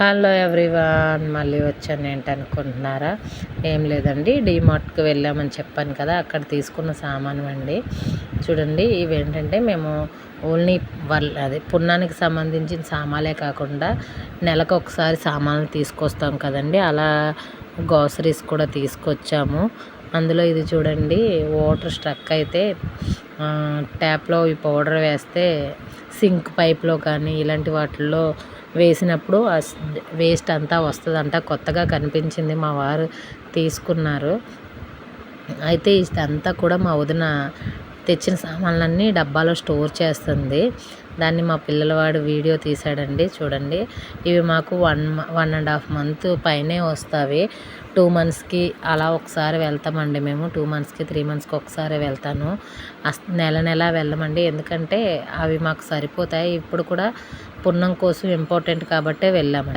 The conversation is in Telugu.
హలో ఎవ్రీవన్, మళ్ళీ వచ్చాను ఏంటనుకుంటున్నారా? ఏం లేదండి, డీమార్ట్కి వెళ్ళామని చెప్పాను కదా, అక్కడ తీసుకున్న సామాను అండి. చూడండి, ఇవేంటంటే మేము ఓన్లీ అదే పున్నానికి సంబంధించిన సామాన్లే కాకుండా నెలకు ఒకసారి సామాన్లు తీసుకొస్తాం కదండి, అలా గ్రోసరీస్ కూడా తీసుకొచ్చాము. అందులో ఇది చూడండి, వాటర్ స్ట్రక్ అయితే ట్యాప్లో ఈ పౌడర్ వేస్తే సింక్ పైప్లో కానీ ఇలాంటి వాటిల్లో వేసినప్పుడు వేస్ట్ అంతా వస్తుందంట. కొత్తగా కనిపించింది, మా వారు తీసుకున్నారు. అయితే ఇదంతా కూడా మా వదిన తెచ్చిన సామాన్లన్నీ డబ్బాలో స్టోర్ చేస్తుంది. దాన్ని మా పిల్లలవాడు వీడియో తీశాడండి. చూడండి, ఇవి మాకు 1.5 మంత్ పైనే వస్తాయి. 2 మంత్స్కి అలా ఒకసారి వెళ్తామండి మేము. 2 మంత్స్కి 3 మంత్స్కి ఒకసారి వెళ్తాను. నెల వెళ్ళమండి, ఎందుకంటే అవి మాకు సరిపోతాయి. ఇప్పుడు కూడా పున్నం కోసం ఇంపార్టెంట్ కాబట్టే వెళ్ళామండి.